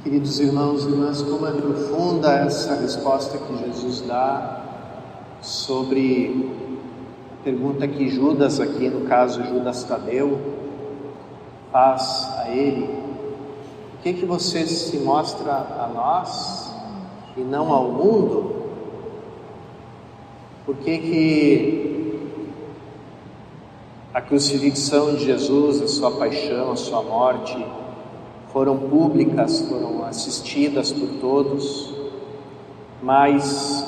Queridos irmãos e irmãs, como é profunda essa resposta que Jesus dá sobre a pergunta que Judas, aqui no caso Judas Tadeu, faz a ele: por que você se mostra a nós e não ao mundo? Por que a crucifixão de Jesus, a sua paixão, a sua morte foram públicas, foram assistidas por todos, mas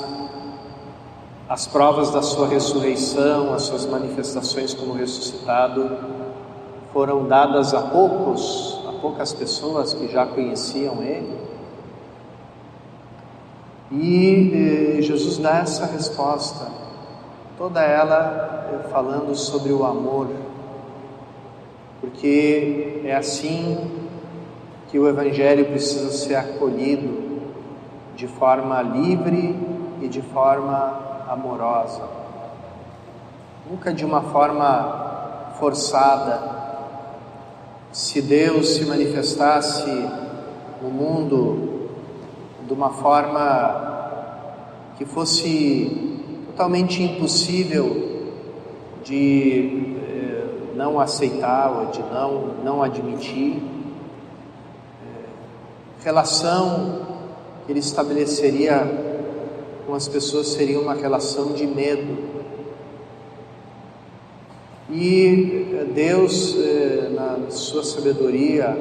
as provas da sua ressurreição, as suas manifestações como ressuscitado, foram dadas a poucas pessoas que já conheciam Ele? E Jesus dá essa resposta, toda ela falando sobre o amor, porque é assim que o Evangelho precisa ser acolhido, de forma livre e de forma amorosa, nunca de uma forma forçada. Se Deus se manifestasse no mundo de uma forma que fosse totalmente impossível de não aceitar ou de não admitir, relação que Ele estabeleceria com as pessoas seria uma relação de medo. E Deus, na sua sabedoria,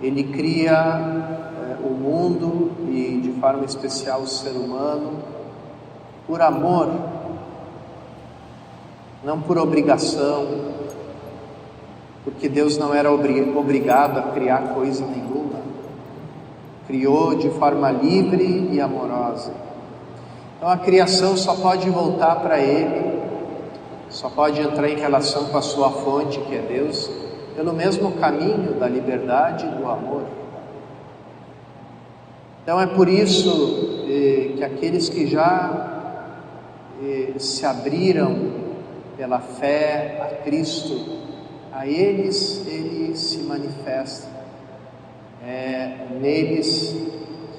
Ele cria o mundo e de forma especial o ser humano por amor, não por obrigação, porque Deus não era obrigado a criar coisa nenhuma, criou de forma livre e amorosa. Então a criação só pode voltar para Ele, só pode entrar em relação com a sua fonte, que é Deus, pelo mesmo caminho da liberdade e do amor. Então é por isso que aqueles que já se abriram pela fé a Cristo, a eles Ele se manifesta. É neles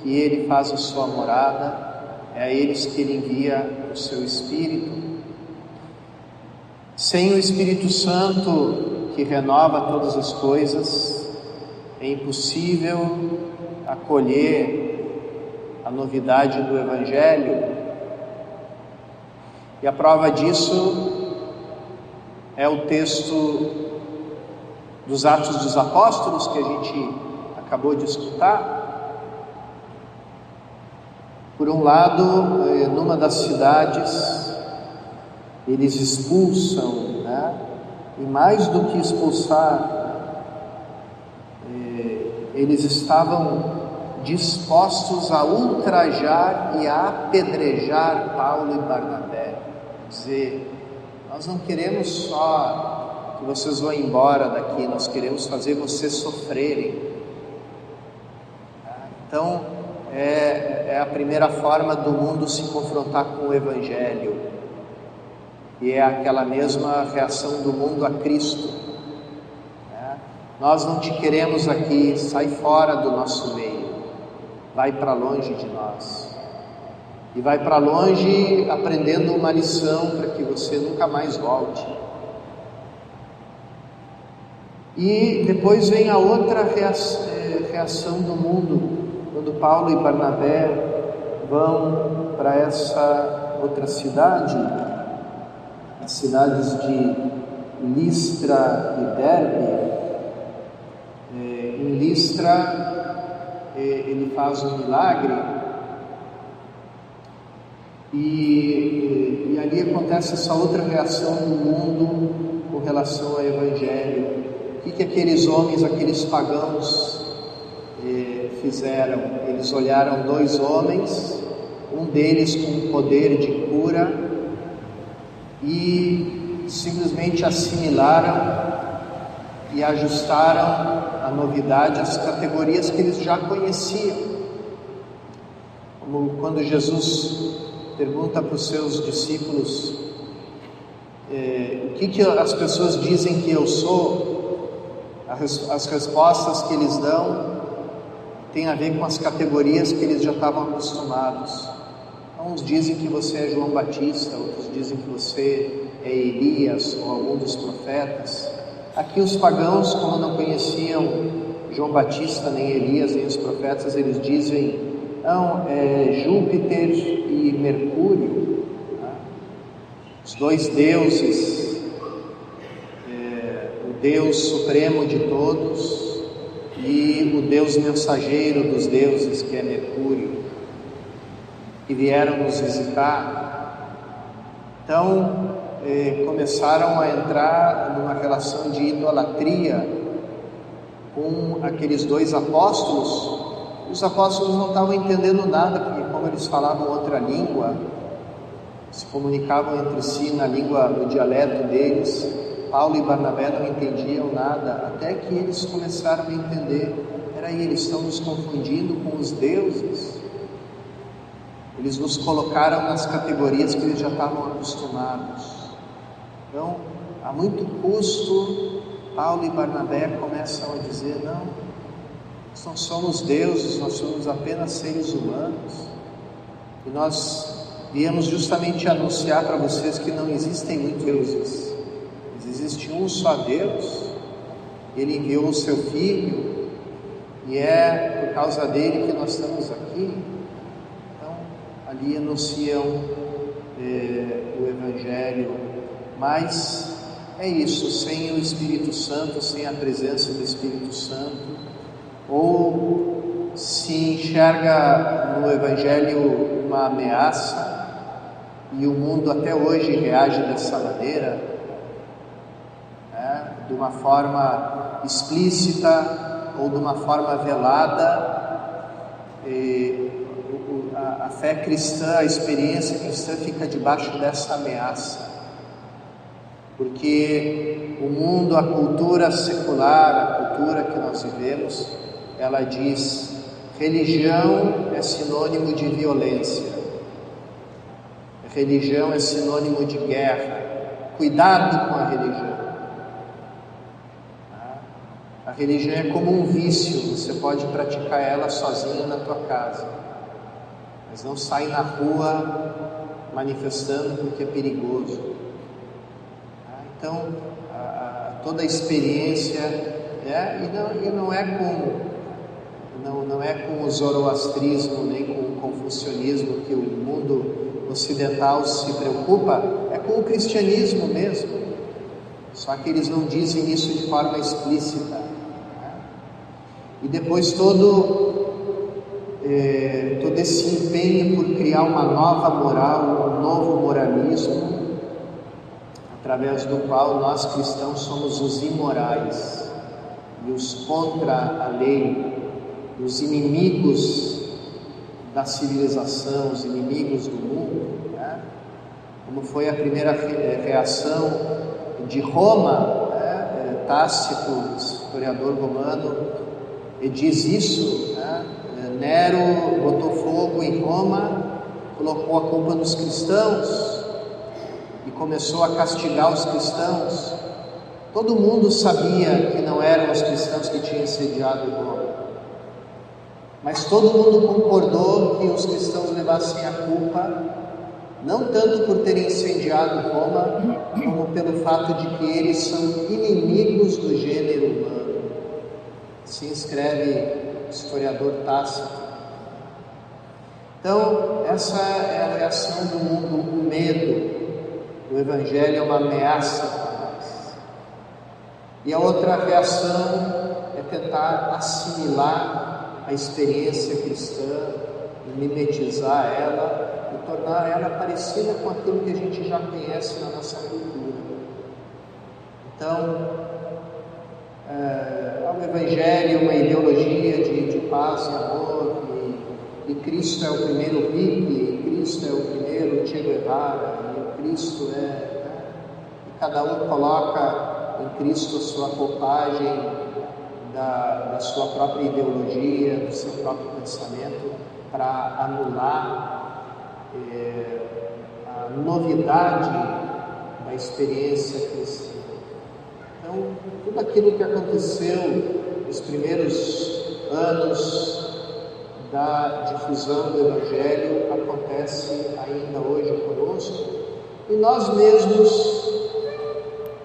que Ele faz a sua morada, é a eles que Ele envia o seu Espírito. Sem o Espírito Santo, que renova todas as coisas, é impossível acolher a novidade do Evangelho. E a prova disso é o texto dos Atos dos Apóstolos, que a gente acabou de escutar. Por um lado, numa das cidades, eles expulsam, e mais do que expulsar, eles estavam dispostos a ultrajar e a apedrejar Paulo e Barnabé. Quer dizer, nós não queremos só que vocês vão embora daqui, nós queremos fazer vocês sofrerem. Então, é a primeira forma do mundo se confrontar com o Evangelho, e é aquela mesma reação do mundo a Cristo. Nós não te queremos aqui, sai fora do nosso meio, vai para longe de nós, e vai para longe aprendendo uma lição para que você nunca mais volte. E depois vem a outra reação do mundo, quando Paulo e Barnabé vão para essa outra cidade, as cidades de Listra e Derbe. Em Listra, ele faz um milagre, e ali acontece essa outra reação do mundo com relação ao Evangelho. O que aqueles homens, aqueles pagãos fizeram? Eles olharam dois homens, um deles com poder de cura, e simplesmente assimilaram e ajustaram a novidade às categorias que eles já conheciam. Como quando Jesus pergunta para os seus discípulos o que as pessoas dizem que eu sou, as respostas que eles dão tem a ver com as categorias que eles já estavam acostumados. Uns dizem que você é João Batista, outros dizem que você é Elias ou algum dos profetas. Aqui os pagãos, como não conheciam João Batista, nem Elias, nem os profetas, eles dizem, não, é Júpiter e Mercúrio, né? Os dois deuses, o Deus supremo de todos e o Deus mensageiro dos deuses, que é Mercúrio, que vieram nos visitar. Então, começaram a entrar numa relação de idolatria com aqueles dois apóstolos. Os apóstolos não estavam entendendo nada, porque como eles falavam outra língua, se comunicavam entre si na língua, no dialeto deles, Paulo e Barnabé não entendiam nada, até que eles começaram a entender, peraí, eles estão nos confundindo com os deuses. Eles nos colocaram nas categorias que eles já estavam acostumados. Então, a muito custo, Paulo e Barnabé começam a dizer, não, nós não somos deuses, nós somos apenas seres humanos. E nós viemos justamente anunciar para vocês que não existem muitos deuses. Existe um só Deus. Ele enviou o seu Filho, e é por causa dele que nós estamos aqui. Ali anunciam o Evangelho, mas é isso, sem o Espírito Santo, sem a presença do Espírito Santo, ou se enxerga no Evangelho uma ameaça, e o mundo até hoje reage dessa maneira, né, de uma forma explícita ou de uma forma velada. A fé cristã, a experiência cristã fica debaixo dessa ameaça, porque o mundo, a cultura secular, a cultura que nós vivemos, ela diz, religião é sinônimo de violência, religião é sinônimo de guerra, cuidado com a religião. A religião é como um vício, você pode praticar ela sozinho na tua casa, mas não sai na rua manifestando porque é perigoso. Então, toda a experiência, e não é com o zoroastrismo, nem com o confucionismo que o mundo ocidental se preocupa, é com o cristianismo mesmo. Só que eles não dizem isso de forma explícita. E depois todo esse empenho por criar uma nova moral, um novo moralismo, através do qual nós cristãos somos os imorais e os contra a lei, os inimigos da civilização, os inimigos do mundo, né? Como foi a primeira reação de Roma, né? Tácito, historiador romano, ele diz isso, né? Nero botou fogo em Roma, colocou a culpa nos cristãos e começou a castigar os cristãos. Todo mundo sabia que não eram os cristãos que tinham sediado Roma, mas todo mundo concordou que os cristãos levassem a culpa, não tanto por terem incendiado Roma, como pelo fato de que eles são inimigos do gênero humano. Assim escreve o historiador Tácito. Então, essa é a reação do mundo, o medo. O Evangelho é uma ameaça para nós. E a outra reação é tentar assimilar a experiência cristã, mimetizar ela e tornar ela parecida com aquilo que a gente já conhece na nossa cultura. Então, o Evangelho é uma ideologia de paz e amor, e Cristo é o primeiro hippie, Cristo é o primeiro Che Guevara, e Cristo e cada um coloca em Cristo a sua roupagem da sua própria ideologia, do seu próprio pensamento, para anular a novidade da experiência cristã. Então, tudo aquilo que aconteceu nos primeiros anos da difusão do Evangelho acontece ainda hoje conosco, e nós mesmos,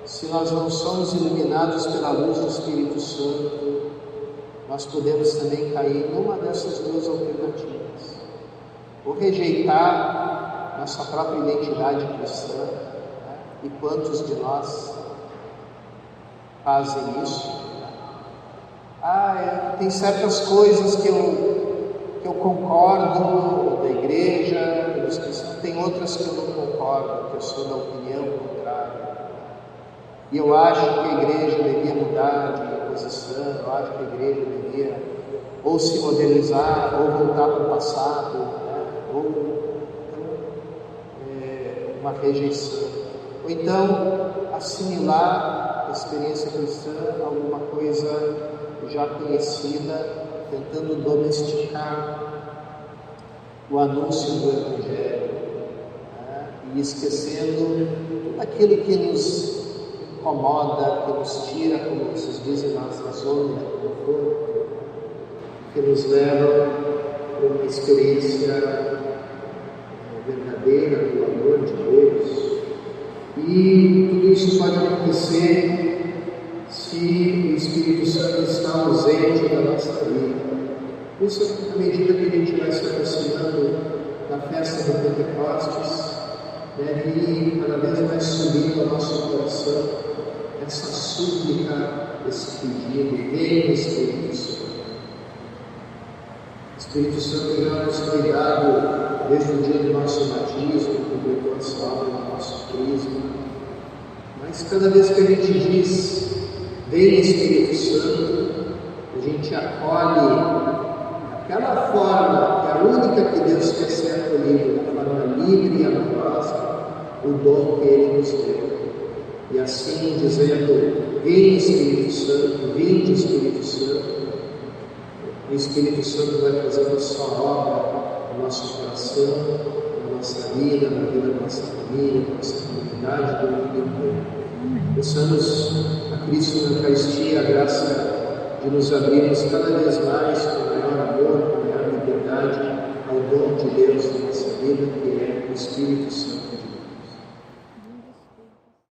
se nós não somos iluminados pela luz do Espírito Santo, nós podemos também cair numa dessas duas alternativas: ou rejeitar nossa própria identidade cristã, né? E quantos de nós fazem isso? Tem certas coisas que eu concordo da igreja, dos cristãos, tem outras que eu não concordo, que eu sou da opinião contrária. E eu acho que a igreja devia mudar de posição, eu acho que a igreja devia ou se modernizar, ou voltar para o passado, né? Ou uma rejeição. Ou então assimilar a experiência cristã a alguma coisa já conhecida, tentando domesticar o anúncio do Evangelho, né? E esquecendo tudo aquilo que nos incomoda, que nos tira, como vocês dizem, nossa zona de conforto, que nos leva a uma experiência verdadeira do amor de Deus. E tudo isso pode acontecer se o Espírito Santo está ausente da nossa vida. Isso, à medida que a gente vai se aproximando da festa do Pentecostes, deve ir cada vez mais subindo ao nosso coração essa súplica, esse pedido: vem Espírito Santo. O Espírito Santo já nos foi dado desde o dia do nosso batismo, completou a sua obra no nosso crisma. Mas cada vez que a gente diz vem Espírito Santo, a gente acolhe daquela forma, que é a única que Deus quer ser acolhido, da forma livre e amorosa, o dom que Ele nos deu. E assim, dizendo: vem Espírito Santo, vinde Espírito Santo, o Espírito Santo vai fazendo a sua obra no nosso coração, na nossa vida, na vida da nossa família, da nossa comunidade, do mundo inteiro. Peçamos a Cristo na Eucaristia a graça de nos abrirmos cada vez mais com maior amor, com maior liberdade ao dom de Deus na nossa vida, que é o Espírito Santo de Deus.